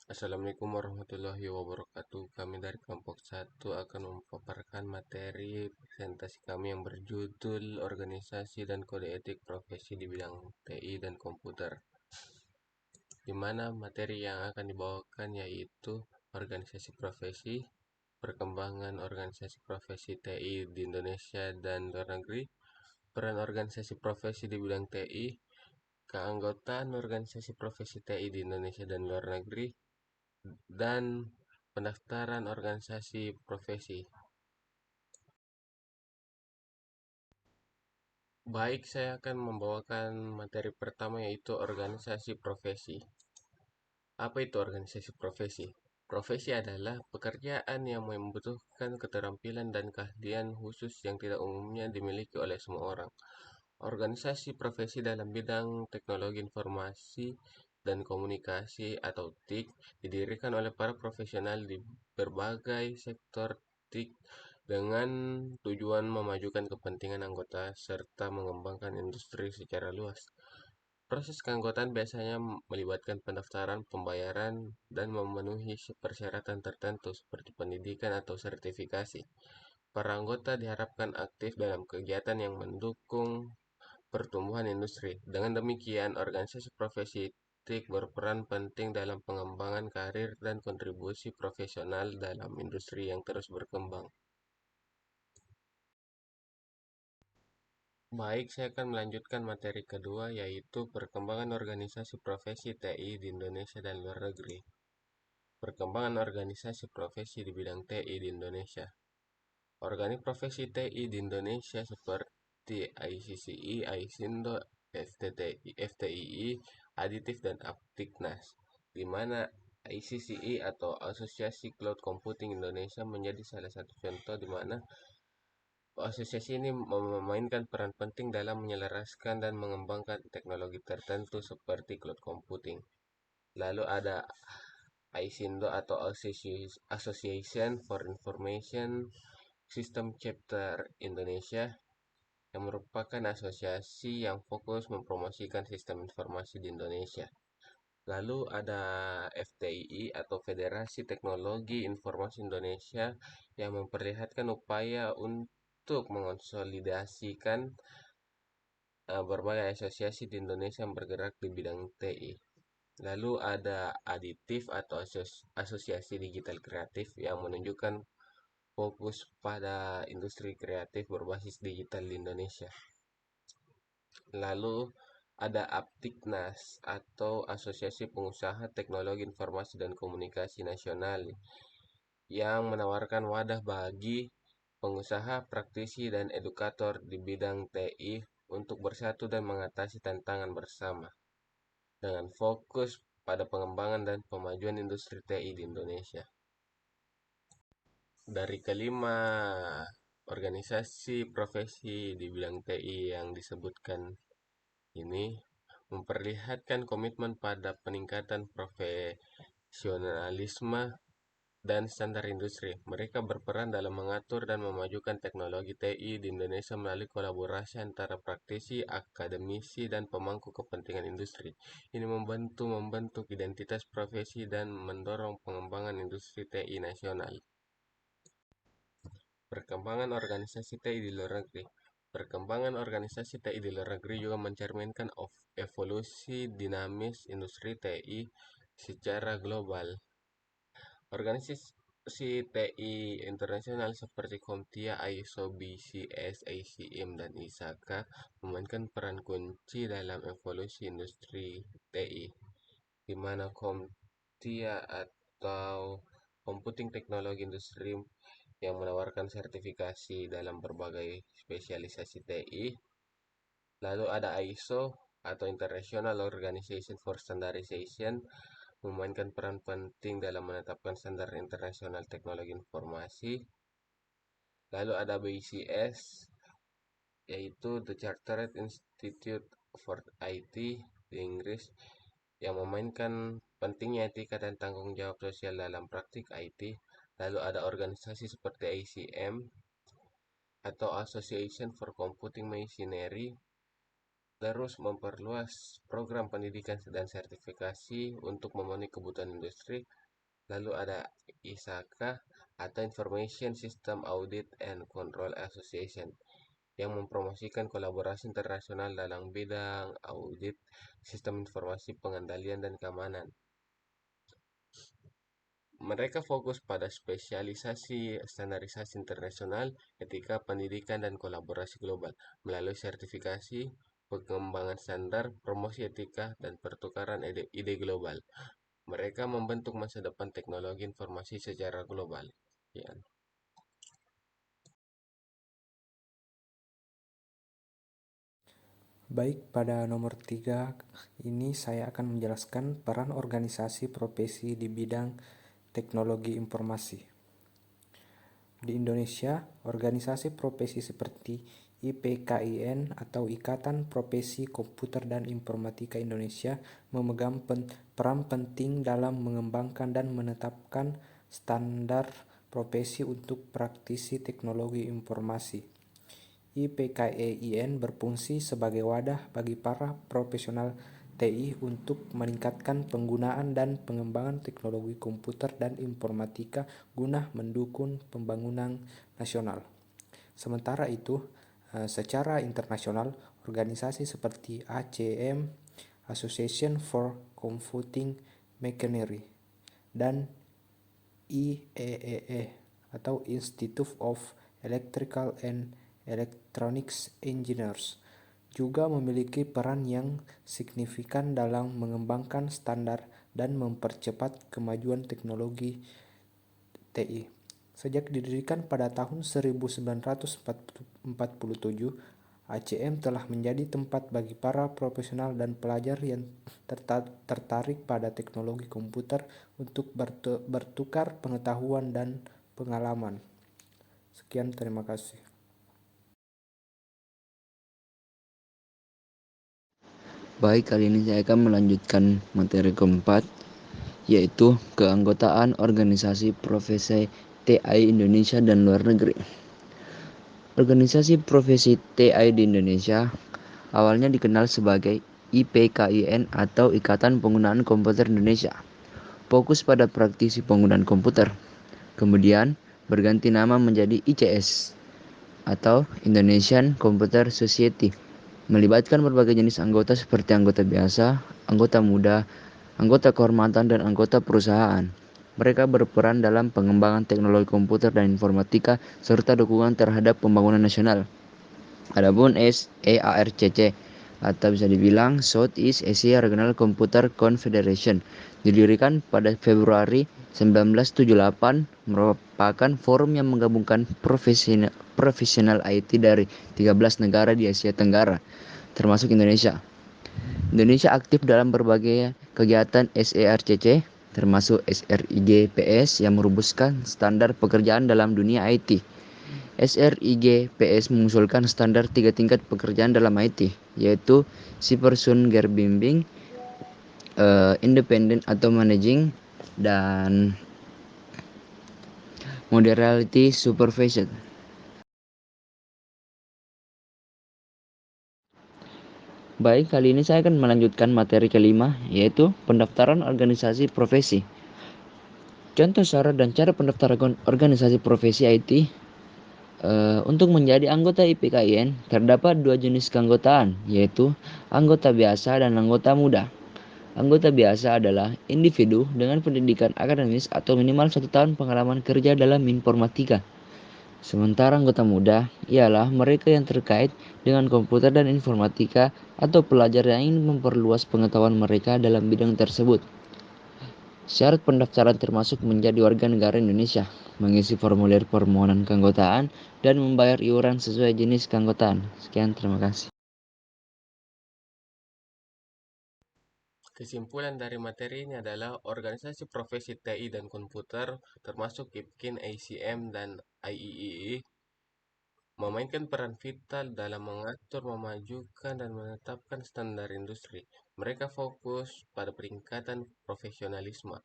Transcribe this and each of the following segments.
Assalamualaikum warahmatullahi wabarakatuh. Kami dari kelompok satu akan memaparkan materi presentasi kami yang berjudul Organisasi dan Kode Etik Profesi di bidang TI dan Komputer. Di mana materi yang akan dibawakan yaitu organisasi profesi, perkembangan organisasi profesi TI di Indonesia dan luar negeri, peran organisasi profesi di bidang TI, keanggotaan organisasi profesi TI di Indonesia dan luar negeri, dan pendaftaran organisasi profesi. Baik, saya akan membawakan materi pertama yaitu organisasi profesi. Apa itu organisasi profesi? Profesi adalah pekerjaan yang membutuhkan keterampilan dan keahlian khusus yang tidak umumnya dimiliki oleh semua orang. Organisasi profesi dalam bidang teknologi informasi dan komunikasi atau TIK didirikan oleh para profesional di berbagai sektor TIK dengan tujuan memajukan kepentingan anggota serta mengembangkan industri secara luas. Proses keanggotaan biasanya melibatkan pendaftaran, pembayaran, dan memenuhi persyaratan tertentu seperti pendidikan atau sertifikasi. Para anggota diharapkan aktif dalam kegiatan yang mendukung pertumbuhan industri. Dengan demikian, organisasi profesi TIK berperan penting dalam pengembangan karir dan kontribusi profesional dalam industri yang terus berkembang. Baik, saya akan melanjutkan materi kedua yaitu perkembangan organisasi profesi TI di Indonesia dan luar negeri. Perkembangan organisasi profesi di bidang TI di Indonesia. Organik profesi TI di Indonesia seperti ICCI, ISINDO, FTII, Aditif, dan Aptiknas, di mana ICCI atau Asosiasi Cloud Computing Indonesia menjadi salah satu contoh di mana asosiasi ini memainkan peran penting dalam menyelaraskan dan mengembangkan teknologi tertentu seperti cloud computing. Lalu ada ISINDO atau Association for Information System Chapter Indonesia yang merupakan asosiasi yang fokus mempromosikan sistem informasi di Indonesia. Lalu ada FTII atau Federasi Teknologi Informasi Indonesia yang memperlihatkan upaya untuk mengonsolidasikan berbagai asosiasi di Indonesia yang bergerak di bidang TI. Lalu ada Aditif atau Asosiasi Digital Kreatif yang menunjukkan fokus pada industri kreatif berbasis digital di Indonesia. Lalu ada Aptiknas atau Asosiasi Pengusaha Teknologi Informasi dan Komunikasi Nasional yang menawarkan wadah bagi pengusaha, praktisi, dan edukator di bidang TI untuk bersatu dan mengatasi tantangan bersama dengan fokus pada pengembangan dan pemajuan industri TI di Indonesia. Dari kelima organisasi profesi di bidang TI yang disebutkan ini memperlihatkan komitmen pada peningkatan profesionalisme dan standar industri. Mereka berperan dalam mengatur dan memajukan teknologi TI di Indonesia melalui kolaborasi antara praktisi, akademisi, dan pemangku kepentingan industri. Ini membentuk identitas profesi dan mendorong pengembangan industri TI nasional. Perkembangan organisasi TI di luar negeri. Perkembangan organisasi TI di luar negeri juga mencerminkan evolusi dinamis industri TI secara global. Organisasi TI internasional seperti CompTIA, ISO, BCS, ACM, dan ISAKA memainkan peran kunci dalam evolusi industri TI, di mana CompTIA atau Computing Technology Industry yang menawarkan sertifikasi dalam berbagai spesialisasi TI. Lalu ada ISO atau International Organization for Standardization memainkan peran penting dalam menetapkan standar internasional teknologi informasi. Lalu ada BCS yaitu The Chartered Institute for IT di Inggris yang memainkan pentingnya etika dan tanggung jawab sosial dalam praktik IT. Lalu ada organisasi seperti ACM atau Association for Computing Machinery terus memperluas program pendidikan dan sertifikasi untuk memenuhi kebutuhan industri. Lalu ada ISAKA atau Information System Audit and Control Association yang mempromosikan kolaborasi internasional dalam bidang audit sistem informasi pengendalian dan keamanan. Mereka fokus pada spesialisasi standarisasi internasional, etika pendidikan, dan kolaborasi global melalui sertifikasi, pengembangan standar, promosi etika, dan pertukaran ide global. Mereka membentuk masa depan teknologi informasi secara global. Ya. Baik, pada nomor 3 ini saya akan menjelaskan peran organisasi profesi di bidang teknologi informasi. Di Indonesia, organisasi profesi seperti IPKIN atau Ikatan Profesi Komputer dan Informatika Indonesia memegang peran penting dalam mengembangkan dan menetapkan standar profesi untuk praktisi teknologi informasi. IPKIN berfungsi sebagai wadah bagi para profesional TI untuk meningkatkan penggunaan dan pengembangan teknologi komputer dan informatika guna mendukung pembangunan nasional. Sementara itu, secara internasional, organisasi seperti ACM, Association for Computing Machinery, dan IEEE atau Institute of Electrical and Electronics Engineers juga memiliki peran yang signifikan dalam mengembangkan standar dan mempercepat kemajuan teknologi TI. Sejak didirikan pada tahun 1947, ACM telah menjadi tempat bagi para profesional dan pelajar yang tertarik pada teknologi komputer untuk bertukar pengetahuan dan pengalaman. Sekian, terima kasih. Baik, kali ini saya akan melanjutkan materi keempat, yaitu keanggotaan organisasi profesi TI Indonesia dan luar negeri. Organisasi profesi TI di Indonesia awalnya dikenal sebagai IPKIN atau Ikatan Penggunaan Komputer Indonesia, fokus pada praktisi penggunaan komputer. Kemudian berganti nama menjadi ICS atau Indonesian Computer Society, melibatkan berbagai jenis anggota seperti anggota biasa, anggota muda, anggota kehormatan, dan anggota perusahaan. Mereka berperan dalam pengembangan teknologi komputer dan informatika serta dukungan terhadap pembangunan nasional. Adapun SEARCC atau bisa dibilang Southeast Asia Regional Computer Confederation didirikan pada Februari 1978, merupakan forum yang menggabungkan profesional IT dari 13 negara di Asia Tenggara, termasuk Indonesia. Indonesia aktif dalam berbagai kegiatan SEARCC, termasuk SRIGPS yang merumuskan standar pekerjaan dalam dunia IT. SRIGPS mengusulkan standar 3 tingkat pekerjaan dalam IT, yaitu Sipersun Gerbimbing, Independent atau Managing, dan Moderality Supervision. Baik, kali ini saya akan melanjutkan materi kelima, yaitu pendaftaran organisasi profesi. Contoh syarat dan cara pendaftaran organisasi profesi IT. Untuk menjadi anggota IPKIN, terdapat 2 jenis keanggotaan, yaitu anggota biasa dan anggota muda. Anggota biasa adalah individu dengan pendidikan akademis atau minimal 1 tahun pengalaman kerja dalam informatika. Sementara anggota muda ialah mereka yang terkait dengan komputer dan informatika atau pelajar yang ingin memperluas pengetahuan mereka dalam bidang tersebut. Syarat pendaftaran termasuk menjadi warga negara Indonesia, mengisi formulir permohonan keanggotaan, dan membayar iuran sesuai jenis keanggotaan. Sekian, terima kasih. Kesimpulan dari materi ini adalah organisasi profesi TI dan komputer termasuk IPKIN, ACM, dan IEEE memainkan peran vital dalam mengatur, memajukan, dan menetapkan standar industri. Mereka fokus pada peningkatan profesionalisme,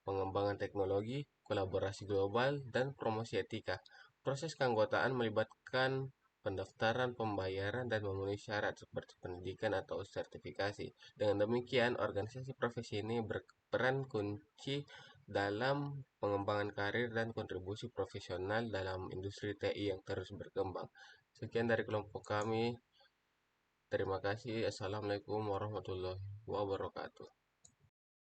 pengembangan teknologi, kolaborasi global, dan promosi etika. Proses keanggotaan melibatkan pendaftaran, pembayaran, dan memenuhi syarat seperti pendidikan atau sertifikasi. Dengan demikian, organisasi profesi ini berperan kunci dalam pengembangan karir dan kontribusi profesional dalam industri TI yang terus berkembang. Sekian dari kelompok kami. Terima kasih. Assalamualaikum warahmatullahi wabarakatuh.